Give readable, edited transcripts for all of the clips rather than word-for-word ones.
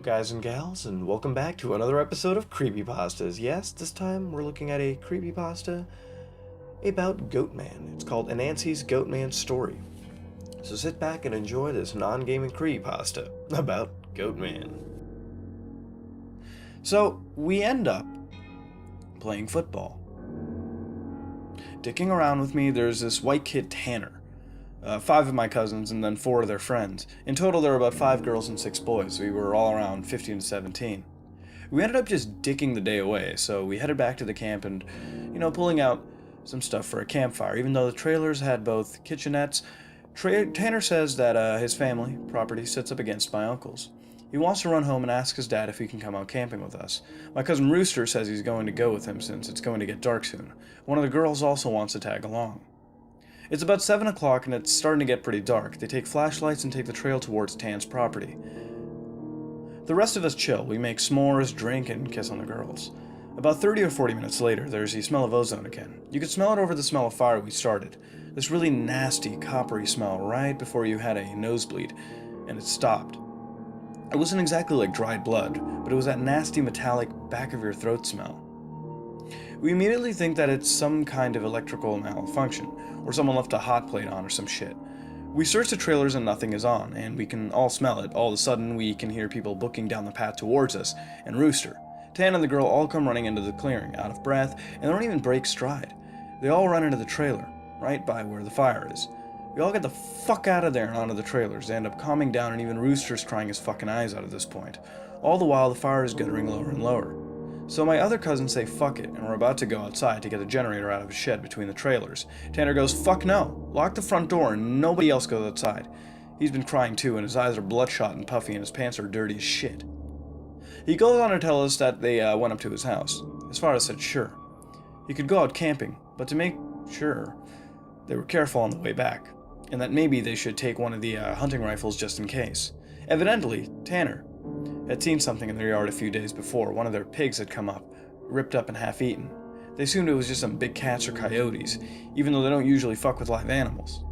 guys and gals, and welcome back to another episode of Creepypastas. Yes, this time we're looking at a creepypasta about Goatman. It's called Anansi's Goatman Story. So sit back and enjoy this non-gaming creepypasta about Goatman. So, we end up playing football. Dicking around with me, there's this white kid, Tanner. 5 of my cousins, and then 4 of their friends. In total, there were about 5 girls and 6 boys. We were all around 15 to 17. We ended up just dicking the day away, so we headed back to the camp and, pulling out some stuff for a campfire. Even though the trailers had both kitchenettes, Tanner says that his family property sits up against my uncle's. He wants to run home and ask his dad if he can come out camping with us. My cousin Rooster says he's going to go with him since it's going to get dark soon. One of the girls also wants to tag along. It's about 7 o'clock and it's starting to get pretty dark. They take flashlights and take the trail towards Tan's property. The rest of us chill. We make s'mores, drink, and kiss on the girls. About 30 or 40 minutes later, there's the smell of ozone again. You could smell it over the smell of fire we started. This really nasty, coppery smell right before you had a nosebleed, and it stopped. It wasn't exactly like dried blood, but it was that nasty metallic back of your throat smell. We immediately think that it's some kind of electrical malfunction, or someone left a hot plate on or some shit. We search the trailers and nothing is on, and we can all smell it. All of a sudden, we can hear people booking down the path towards us, and Rooster, Tan, and the girl all come running into the clearing, out of breath, and they don't even break stride. They all run into the trailer, right by where the fire is. We all get the fuck out of there and onto the trailers. They end up calming down, and even Rooster's crying his fucking eyes out at this point. All the while, the fire is guttering lower and lower. So my other cousins say fuck it, and we're about to go outside to get the generator out of a shed between the trailers. Tanner goes, fuck no, lock the front door and nobody else goes outside. He's been crying too, and his eyes are bloodshot and puffy, and his pants are dirty as shit. He goes on to tell us that they went up to his house. His father said sure. He could go out camping, but to make sure, they were careful on the way back, and that maybe they should take one of the hunting rifles just in case. Evidently, Tanner had seen something in their yard a few days before. One of their pigs had come up, ripped up and half eaten. They assumed it was just some big cats or coyotes, even though they don't usually fuck with live animals.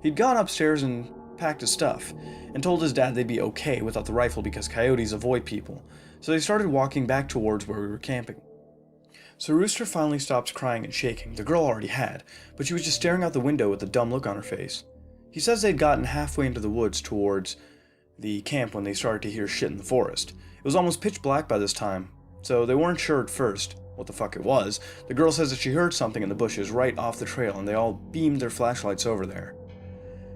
He'd gone upstairs and packed his stuff, and told his dad they'd be okay without the rifle because coyotes avoid people, so they started walking back towards where we were camping. So Rooster finally stops crying and shaking. The girl already had, but she was just staring out the window with a dumb look on her face. He says they'd gotten halfway into the woods towards the camp when they started to hear shit in the forest. It was almost pitch black by this time, so they weren't sure at first what the fuck it was. The girl says that she heard something in the bushes right off the trail, and they all beamed their flashlights over there.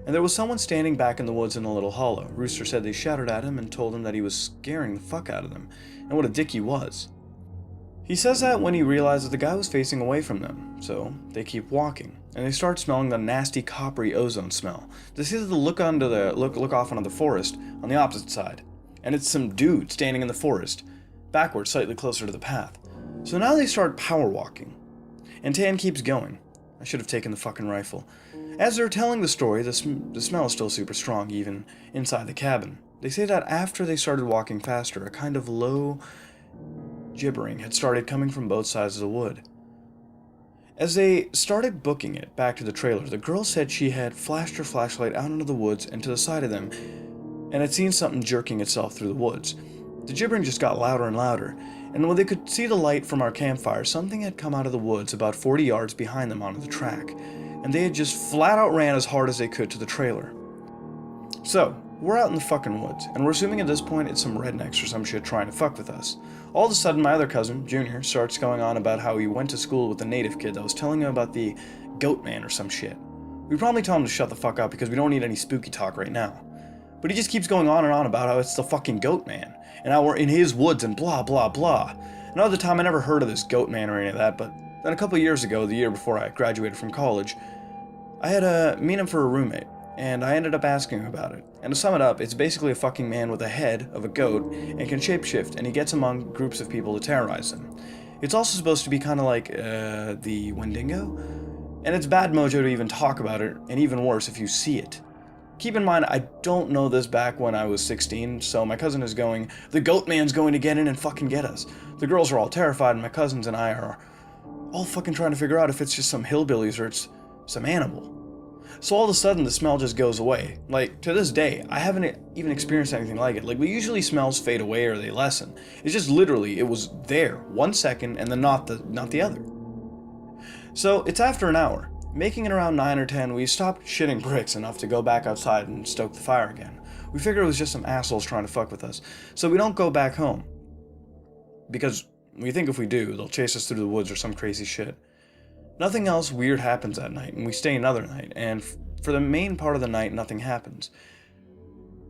And there was someone standing back in the woods in a little hollow. Rooster said they shouted at him and told him that he was scaring the fuck out of them, and what a dick he was. He says that when he realized that the guy was facing away from them, so they keep walking, and they start smelling the nasty coppery ozone smell. They see that the look off onto the forest on the opposite side, and it's some dude standing in the forest, backwards, slightly closer to the path. So now they start power walking, and Tan keeps going. I should have taken the fucking rifle. As they're telling the story, the smell is still super strong, even inside the cabin. They say that after they started walking faster, a kind of low gibbering had started coming from both sides of the wood. As they started booking it back to the trailer, the girl said she had flashed her flashlight out into the woods and to the side of them, and had seen something jerking itself through the woods. The gibbering just got louder and louder, and when they could see the light from our campfire, something had come out of the woods about 40 yards behind them onto the track, and they had just flat out ran as hard as they could to the trailer. So, we're out in the fucking woods, and we're assuming at this point it's some rednecks or some shit trying to fuck with us. All of a sudden, my other cousin, Junior, starts going on about how he went to school with a native kid that was telling him about the Goatman or some shit. We probably tell him to shut the fuck up because we don't need any spooky talk right now. But he just keeps going on and on about how it's the fucking Goatman, and how we're in his woods and blah blah blah. Now at the time I never heard of this Goatman or any of that, but then a couple of years ago, the year before I graduated from college, I had to meet him for a roommate, and I ended up asking him about it. And to sum it up, it's basically a fucking man with a head of a goat and can shapeshift, and he gets among groups of people to terrorize them. It's also supposed to be kind of like the Wendigo, and it's bad mojo to even talk about it, and even worse if you see it. Keep in mind, I don't know this back when I was 16, so my cousin is going, the Goatman's going to get in and fucking get us. The girls are all terrified, and my cousins and I are all fucking trying to figure out if it's just some hillbillies or it's some animal. So all of a sudden the smell just goes away. Like, to this day, I haven't even experienced anything like it. Like, we usually smells fade away or they lessen. It's just literally, it was there 1 second and then not the other. So it's after an hour. Making it around 9 or 10, we stopped shitting bricks enough to go back outside and stoke the fire again. We figured it was just some assholes trying to fuck with us, so we don't go back home. Because we think if we do, they'll chase us through the woods or some crazy shit. Nothing else weird happens that night, and we stay another night, and for the main part of the night, nothing happens.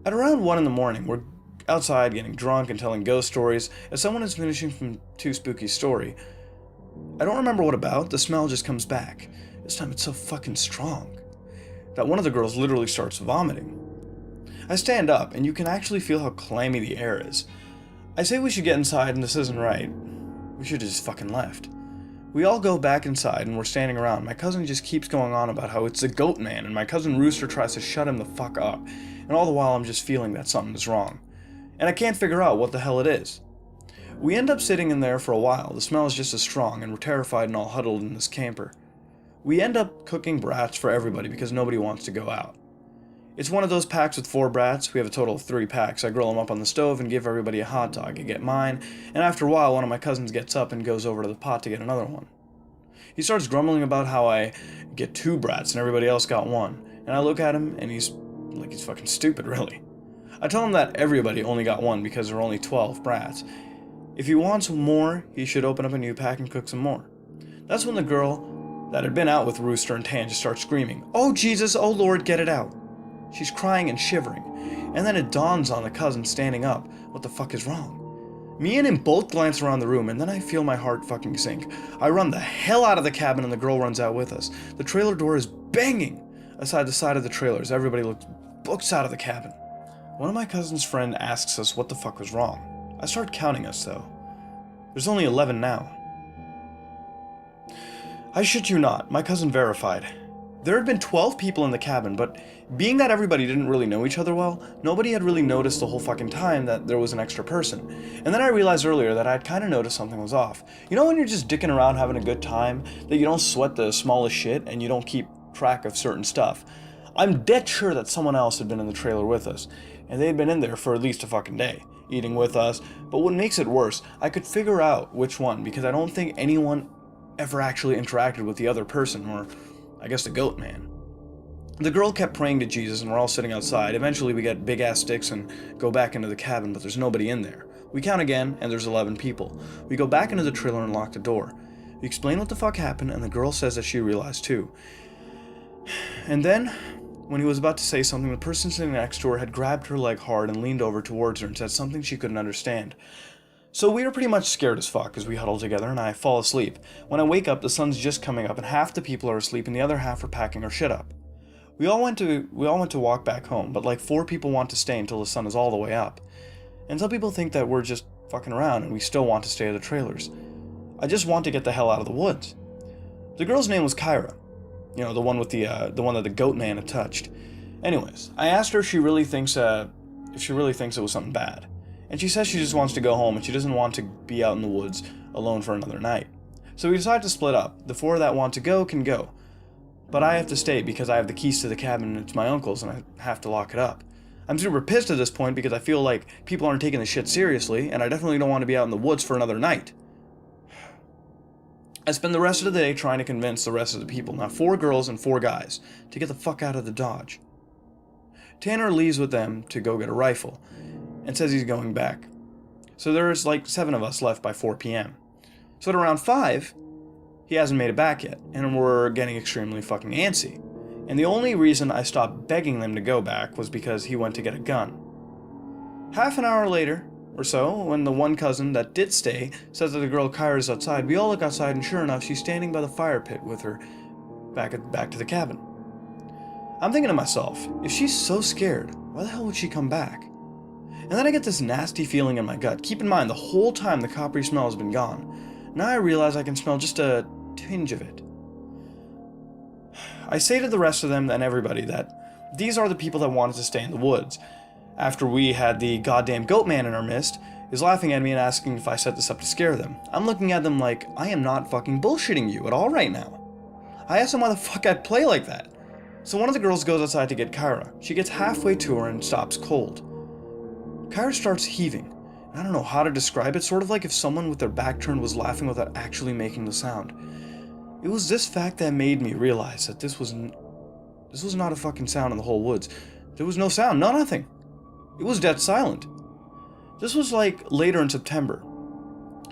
At around 1 in the morning, we're outside getting drunk and telling ghost stories as someone is finishing from Too Spooky's story. I don't remember what about, the smell just comes back. This time it's so fucking strong that one of the girls literally starts vomiting. I stand up, and you can actually feel how clammy the air is. I say we should get inside, and this isn't right. We should have just fucking left. We all go back inside, and we're standing around. My cousin just keeps going on about how it's the Goatman, and my cousin Rooster tries to shut him the fuck up. And all the while, I'm just feeling that something is wrong. And I can't figure out what the hell it is. We end up sitting in there for a while. The smell is just as strong, and we're terrified and all huddled in this camper. We end up cooking brats for everybody because nobody wants to go out. It's one of those packs with 4 brats. We have a total of 3 packs. I grill them up on the stove and give everybody a hot dog. I get mine, and after a while, one of my cousins gets up and goes over to the pot to get another one. He starts grumbling about how I get 2 brats and everybody else got 1. And I look at him, and he's fucking stupid, really. I tell him that everybody only got 1 because there are only 12 brats. If he wants more, he should open up a new pack and cook some more. That's when the girl that had been out with Rooster and Tan just starts screaming, "Oh Jesus, oh Lord, get it out." She's crying and shivering, and then it dawns on the cousin standing up, what the fuck is wrong? Me and him both glance around the room, and then I feel my heart fucking sink. I run the hell out of the cabin and the girl runs out with us. The trailer door is banging aside the side of the trailer as everybody books out of the cabin. One of my cousin's friend asks us what the fuck was wrong. I start counting us though. There's only 11 now. I shit you not, my cousin verified. There had been 12 people in the cabin, but being that everybody didn't really know each other well, nobody had really noticed the whole fucking time that there was an extra person. And then I realized earlier that I'd kind of noticed something was off. You know when you're just dicking around having a good time, that you don't sweat the smallest shit and you don't keep track of certain stuff? I'm dead sure that someone else had been in the trailer with us, and they'd been in there for at least a fucking day, eating with us. But what makes it worse, I could figure out which one, because I don't think anyone ever actually interacted with the other person, or I guess the Goatman. The girl kept praying to Jesus and we're all sitting outside. Eventually we get big ass sticks and go back into the cabin, but there's nobody in there. We count again and there's 11 people. We go back into the trailer and lock the door. We explain what the fuck happened and the girl says that she realized too. And then, when he was about to say something, the person sitting next to her had grabbed her leg hard and leaned over towards her and said something she couldn't understand. So we were pretty much scared as fuck as we huddle together and I fall asleep. When I wake up, the sun's just coming up and half the people are asleep and the other half are packing our shit up. We all went to walk back home, but like 4 people want to stay until the sun is all the way up. And some people think that we're just fucking around and we still want to stay at the trailers. I just want to get the hell out of the woods. The girl's name was Kyra. You know, the one that the Goatman had touched. Anyways, I asked her if she really thinks it was something bad. And she says she just wants to go home and she doesn't want to be out in the woods alone for another night. So we decide to split up. The 4 that want to go can go. But I have to stay because I have the keys to the cabin and it's my uncle's and I have to lock it up. I'm super pissed at this point because I feel like people aren't taking this shit seriously and I definitely don't want to be out in the woods for another night. I spend the rest of the day trying to convince the rest of the people, now 4 girls and 4 guys, to get the fuck out of the Dodge. Tanner leaves with them to go get a rifle and says he's going back. So there's like 7 of us left by 4 p.m. So at around 5, he hasn't made it back yet, and we're getting extremely fucking antsy. And the only reason I stopped begging them to go back was because he went to get a gun. Half an hour later, or so, when the one cousin that did stay says that the girl Kyra is outside, we all look outside and sure enough, she's standing by the fire pit with her back to the cabin. I'm thinking to myself, if she's so scared, why the hell would she come back? And then I get this nasty feeling in my gut. Keep in mind, the whole time the coppery smell has been gone. Now I realize I can smell just a tinge of it. I say to the rest of them and everybody that these are the people that wanted to stay in the woods. After we had the goddamn Goatman in our midst, is laughing at me and asking if I set this up to scare them. I'm looking at them like, I am not fucking bullshitting you at all right now. I asked them why the fuck I'd play like that. So one of the girls goes outside to get Kyra. She gets halfway to her and stops cold. Kyra starts heaving. I don't know how to describe it, sort of like if someone with their back turned was laughing without actually making the sound. It was this fact that made me realize that this was not a fucking sound in the whole woods. There was no sound, nothing. It was dead silent. This was like later in September,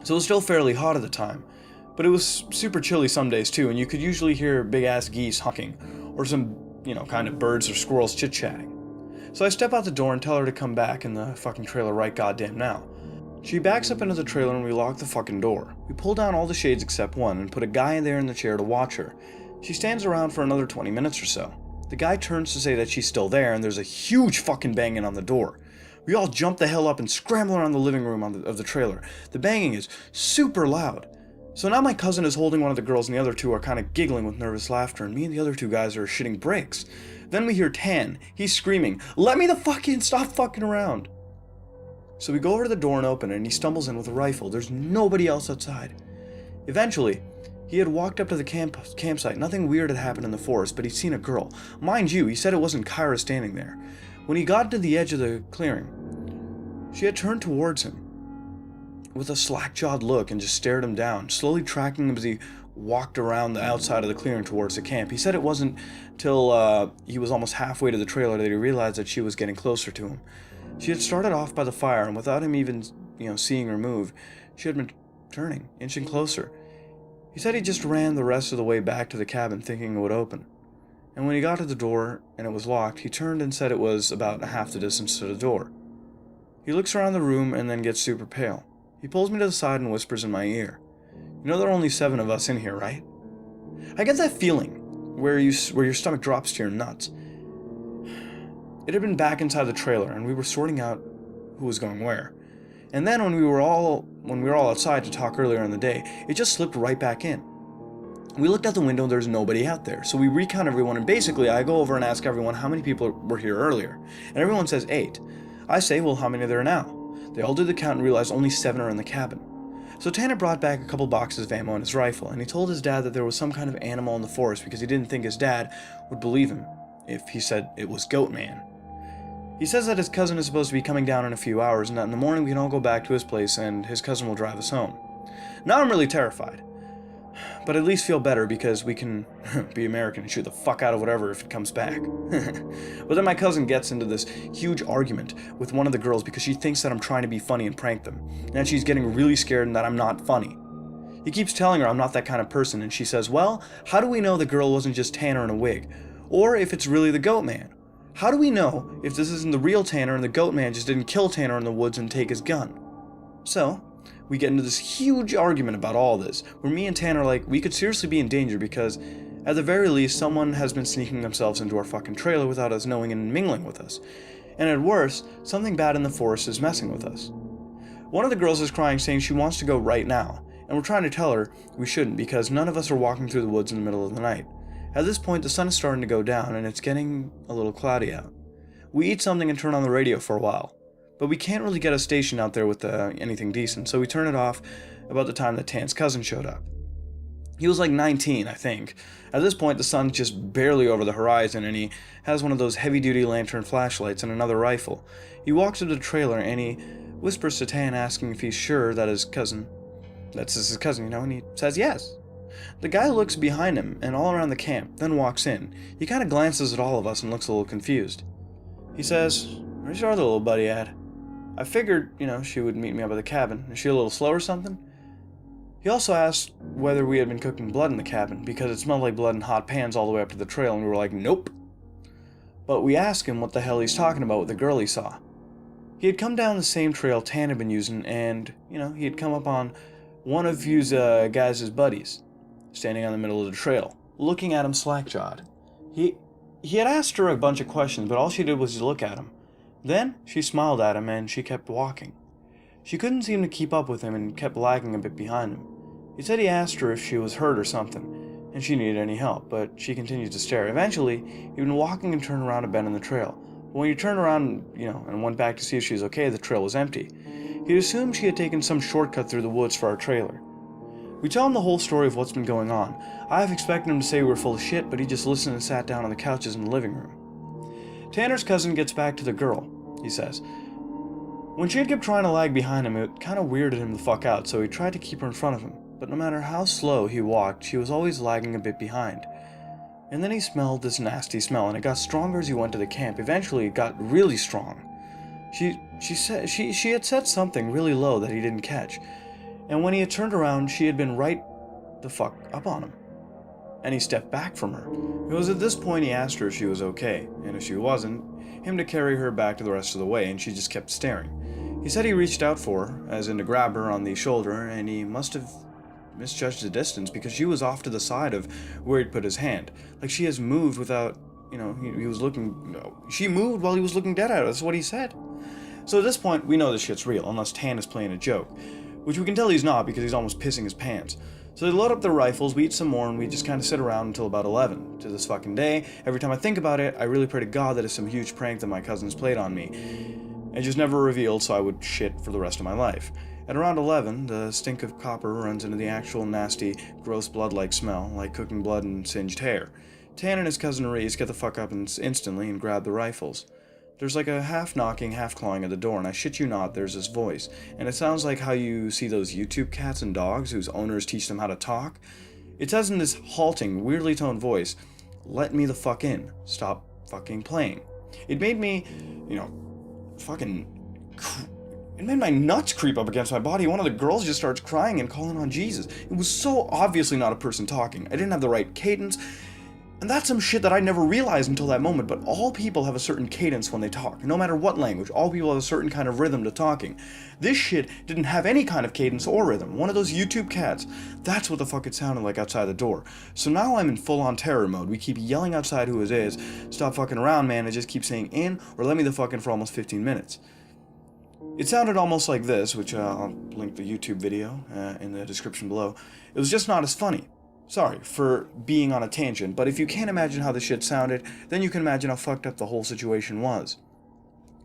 so it was still fairly hot at the time, but it was super chilly some days too, and you could usually hear big-ass geese honking, or some, kind of birds or squirrels chit-chatting. So I step out the door and tell her to come back in the fucking trailer right goddamn now. She backs up into the trailer and we lock the fucking door. We pull down all the shades except one and put a guy in there in the chair to watch her. She stands around for another 20 minutes or so. The guy turns to say that she's still there and there's a huge fucking banging on the door. We all jump the hell up and scramble around the living room of the trailer. The banging is super loud. So now my cousin is holding one of the girls and the other two are kind of giggling with nervous laughter, and me and the other two guys are shitting bricks. Then we hear Tan. He's screaming, "Let me the fuck in, stop fucking around." So we go over to the door and open it, and he stumbles in with a rifle. There's nobody else outside. Eventually, he had walked up to the campsite. Nothing weird had happened in the forest, but he'd seen a girl. Mind you, he said it wasn't Kyra standing there. When he got to the edge of the clearing, she had turned towards him with a slack-jawed look and just stared him down, slowly tracking him as he walked around the outside of the clearing towards the camp. He said it wasn't till he was almost halfway to the trailer that he realized that she was getting closer to him. She had started off by the fire, and without him even, seeing her move, she had been turning, inching closer. He said he just ran the rest of the way back to the cabin thinking it would open. And when he got to the door and it was locked, he turned and said it was about half the distance to the door. He looks around the room and then gets super pale. He pulls me to the side and whispers in my ear, "You know there are only 7 of us in here, right?" I get that feeling where your stomach drops to your nuts. It had been back inside the trailer, and we were sorting out who was going where. And then when we were all outside to talk earlier in the day, it just slipped right back in. We looked out the window, there's nobody out there. So we recount everyone, and basically I go over and ask everyone how many people were here earlier. And everyone says 8. I say, well, how many are there now? They all do the count and realize only 7 are in the cabin. So Tanner brought back a couple boxes of ammo and his rifle, and he told his dad that there was some kind of animal in the forest because he didn't think his dad would believe him if he said it was Goatman. He says that his cousin is supposed to be coming down in a few hours and that in the morning we can all go back to his place and his cousin will drive us home. Now I'm really terrified, but at least feel better because we can be American and shoot the fuck out of whatever if it comes back. But then my cousin gets into this huge argument with one of the girls because she thinks that I'm trying to be funny and prank them, and that she's getting really scared and that I'm not funny. He keeps telling her I'm not that kind of person, and she says, well, how do we know the girl wasn't just Tanner in a wig? Or if it's really the Goatman? How do we know if this isn't the real Tanner and the Goatman just didn't kill Tanner in the woods and take his gun? So, we get into this huge argument about all this, where me and Tanner are like, we could seriously be in danger because, at the very least, someone has been sneaking themselves into our fucking trailer without us knowing and mingling with us. And at worst, something bad in the forest is messing with us. One of the girls is crying saying she wants to go right now, and we're trying to tell her we shouldn't because none of us are walking through the woods in the middle of the night. At this point, the sun is starting to go down and it's getting a little cloudy out. We eat something and turn on the radio for a while, but we can't really get a station out there with anything decent, so we turn it off about the time that Tan's cousin showed up. He was like 19, I think. At this point, the sun's just barely over the horizon, and he has one of those heavy-duty lantern flashlights and another rifle. He walks up to the trailer, and he whispers to Tan, asking if he's sure that his cousin, and he says yes. The guy looks behind him and all around the camp, then walks in. He kind of glances at all of us and looks a little confused. He says, "Where's your other little buddy at? I figured, she would meet me up at the cabin. Is she a little slow or something?" He also asked whether we had been cooking blood in the cabin, because it smelled like blood in hot pans all the way up to the trail, and we were like, nope. But we asked him what the hell he's talking about with the girl he saw. He had come down the same trail Tan had been using, and, he had come up on one of his guys' buddies, standing on the middle of the trail, looking at him slack-jawed. He had asked her a bunch of questions, but all she did was look at him. Then she smiled at him and she kept walking. She couldn't seem to keep up with him and kept lagging a bit behind him. He said he asked her if she was hurt or something, and she needed any help, but she continued to stare. Eventually, he'd been walking and turned around a bend in the trail. But when he turned around, and went back to see if she was okay, the trail was empty. He'd assumed she had taken some shortcut through the woods for our trailer. We tell him the whole story of what's been going on. I have expected him to say we were full of shit, but he just listened and sat down on the couches in the living room. Tanner's cousin gets back to the girl, he says. When she had kept trying to lag behind him, it kind of weirded him the fuck out, so he tried to keep her in front of him. But no matter how slow he walked, she was always lagging a bit behind. And then he smelled this nasty smell, and it got stronger as he went to the camp. Eventually, it got really strong. She had said something really low that he didn't catch. And when he had turned around, she had been right the fuck up on him. And he stepped back from her. It was at this point he asked her if she was okay, and if she wasn't, him to carry her back to the rest of the way, and she just kept staring. He said he reached out for her, as in to grab her on the shoulder, and he must have misjudged the distance because she was off to the side of where he'd put his hand. Like she has moved without, he was looking, she moved while he was looking dead at her, that's what he said. So at this point, we know this shit's real, unless Tan is playing a joke, which we can tell he's not because he's almost pissing his pants. So they load up their rifles, we eat some more, and we just kind of sit around until about 11. To this fucking day, every time I think about it, I really pray to God that it's some huge prank that my cousins played on me. And just never revealed, so I would shit for the rest of my life. At around 11, the stink of copper runs into the actual nasty, gross blood-like smell, like cooking blood and singed hair. Tan and his cousin Reese get the fuck up instantly and grab the rifles. There's like a half-knocking, half-clawing at the door, and I shit you not, there's this voice. And it sounds like how you see those YouTube cats and dogs whose owners teach them how to talk. It says in this halting, weirdly toned voice, "Let me the fuck in. Stop fucking playing." It made me, it made my nuts creep up against my body. One of the girls just starts crying and calling on Jesus. It was so obviously not a person talking. I didn't have the right cadence. And that's some shit that I never realized until that moment, but all people have a certain cadence when they talk. No matter what language, all people have a certain kind of rhythm to talking. This shit didn't have any kind of cadence or rhythm. One of those YouTube cats. That's what the fuck it sounded like outside the door. So now I'm in full-on terror mode. We keep yelling outside who it is. Stop fucking around, man, and just keep saying in, or let me the fuck in for almost 15 minutes. It sounded almost like this, which I'll link the YouTube video in the description below. It was just not as funny. Sorry for being on a tangent, but if you can't imagine how the shit sounded, then you can imagine how fucked up the whole situation was.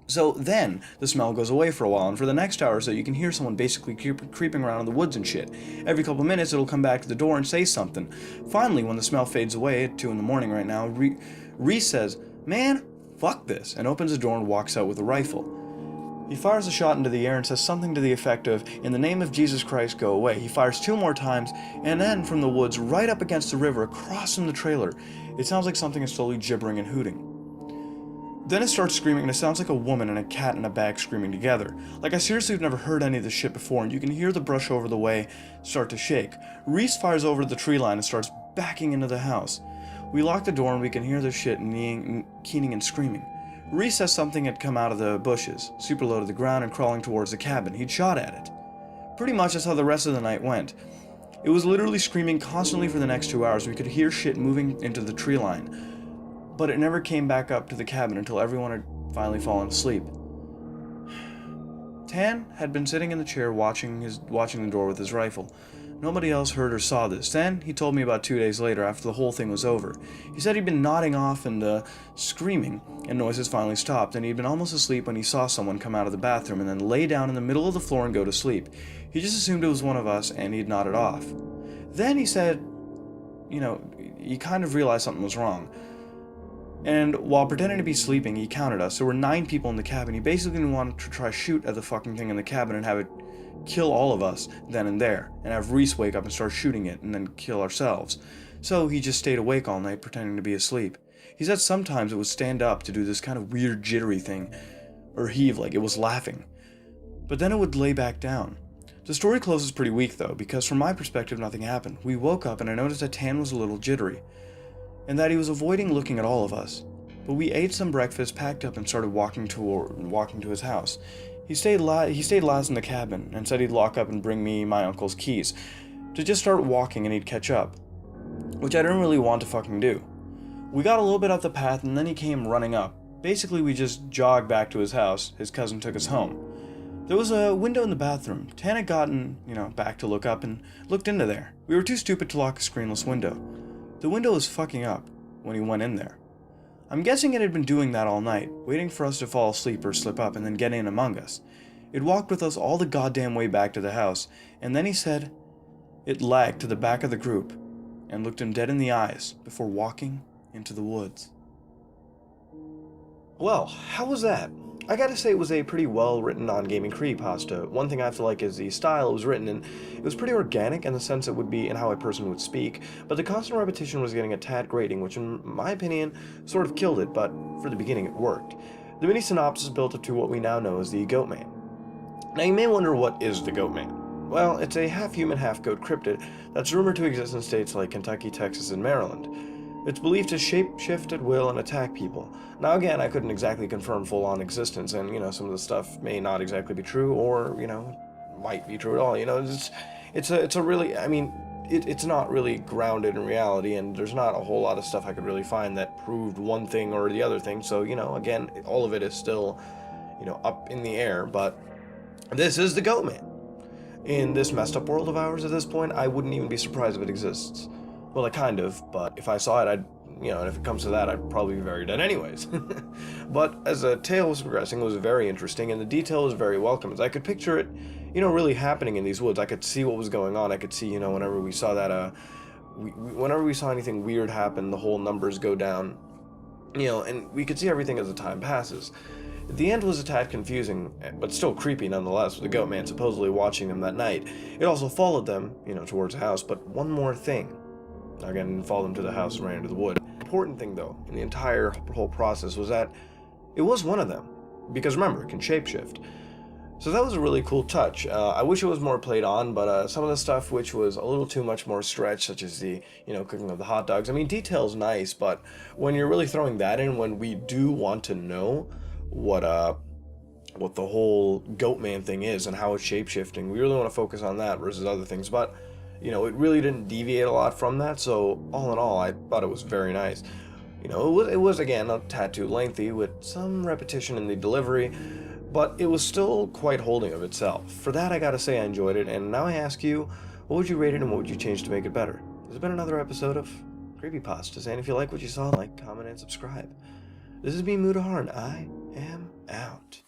So then, the smell goes away for a while, and for the next hour or so you can hear someone basically creeping around in the woods and shit. Every couple minutes it'll come back to the door and say something. Finally, when the smell fades away, at 2 in the morning right now, Reese says, "Man, fuck this," and opens the door and walks out with a rifle. He fires a shot into the air and says something to the effect of, "In the name of Jesus Christ, go away." He fires 2 more times, and then from the woods right up against the river, across from the trailer, it sounds like something is slowly gibbering and hooting. Then it starts screaming, and it sounds like a woman and a cat in a bag screaming together. Like, I seriously have never heard any of this shit before, and you can hear the brush over the way start to shake. Reese fires over to the tree line and starts backing into the house. We lock the door, and we can hear the shit keening and screaming. Reese says something had come out of the bushes, super low to the ground and crawling towards the cabin. He'd shot at it. Pretty much that's how the rest of the night went. It was literally screaming constantly for the next 2 hours. We could hear shit moving into the tree line, but it never came back up to the cabin until everyone had finally fallen asleep. Tan had been sitting in the chair watching the door with his rifle. Nobody else heard or saw this. Then he told me about 2 days later, after the whole thing was over. He said he'd been nodding off and screaming, and noises finally stopped, and he'd been almost asleep when he saw someone come out of the bathroom and then lay down in the middle of the floor and go to sleep. He just assumed it was one of us, and he'd nodded off. Then he said, he kind of realized something was wrong. And while pretending to be sleeping, he counted us. There were 9 people in the cabin. He basically wanted to try shoot at the fucking thing in the cabin and have it kill all of us then and there, and have Reese wake up and start shooting it and then kill ourselves. So he just stayed awake all night pretending to be asleep. He said sometimes it would stand up to do this kind of weird jittery thing, or heave like it was laughing. But then it would lay back down. The story closes pretty weak though, because from my perspective nothing happened. We woke up and I noticed that Tan was a little jittery, and that he was avoiding looking at all of us. But we ate some breakfast, packed up, and started walking to his house. He stayed last in the cabin and said he'd lock up and bring me my uncle's keys to just start walking and he'd catch up, which I didn't really want to fucking do. We got a little bit up the path and then he came running up. Basically, we just jogged back to his house. His cousin took us home. There was a window in the bathroom. Tan had gotten, back to look up and looked into there. We were too stupid to lock a screenless window. The window was fucking up when he went in there. I'm guessing it had been doing that all night, waiting for us to fall asleep or slip up and then get in among us. It walked with us all the goddamn way back to the house, and then he said, It lagged to the back of the group and looked him dead in the eyes before walking into the woods. Well, how was that? I gotta say it was a pretty well written non-gaming creepypasta. One thing I have to like is the style it was written in. It was pretty organic in the sense it would be in how a person would speak, but the constant repetition was getting a tad grating, which in my opinion sort of killed it, but for the beginning it worked. The mini synopsis built up to what we now know as the Goatman. Now you may wonder, what is the Goatman? Well, it's a half-human, half-goat cryptid that's rumored to exist in states like Kentucky, Texas, and Maryland. It's believed to shape-shift at will and attack people. Now again, I couldn't exactly confirm full-on existence, and some of the stuff may not exactly be true, or might be true at all. It's a really, it's not really grounded in reality, and there's not a whole lot of stuff I could really find that proved one thing or the other thing. So again, all of it is still up in the air. But this is the Goatman. In this messed up world of ours at this point, I wouldn't even be surprised if it exists. Well, I kind of, but if I saw it, and if it comes to that, I'd probably be very dead anyways. But as the tale was progressing, it was very interesting, and the detail was very welcome, as I could picture it, really happening in these woods. I could see what was going on. I could see, whenever we saw that, whenever we saw anything weird happen, the whole numbers go down, and we could see everything as the time passes. The end was a tad confusing, but still creepy nonetheless, with the Goatman supposedly watching them that night. It also followed them, towards the house, but one more thing. Again, followed them to the house and ran into the wood. The important thing, though, in the entire whole process was that it was one of them. Because remember, it can shapeshift. So that was a really cool touch. I wish it was more played on, but some of the stuff which was a little too much more stretched, such as the, cooking of the hot dogs. Detail's nice, but when you're really throwing that in, when we do want to know what the whole Goatman thing is and how it's shapeshifting, we really want to focus on that versus other things. But it really didn't deviate a lot from that, so all in all, I thought it was very nice. It was again a tad too lengthy, with some repetition in the delivery, but it was still quite holding of itself. For that, I gotta say I enjoyed it, and now I ask you, what would you rate it and what would you change to make it better? This has been another episode of Creepypastas, and if you like what you saw, like, comment, and subscribe. This is me, Mudahar, and I am out.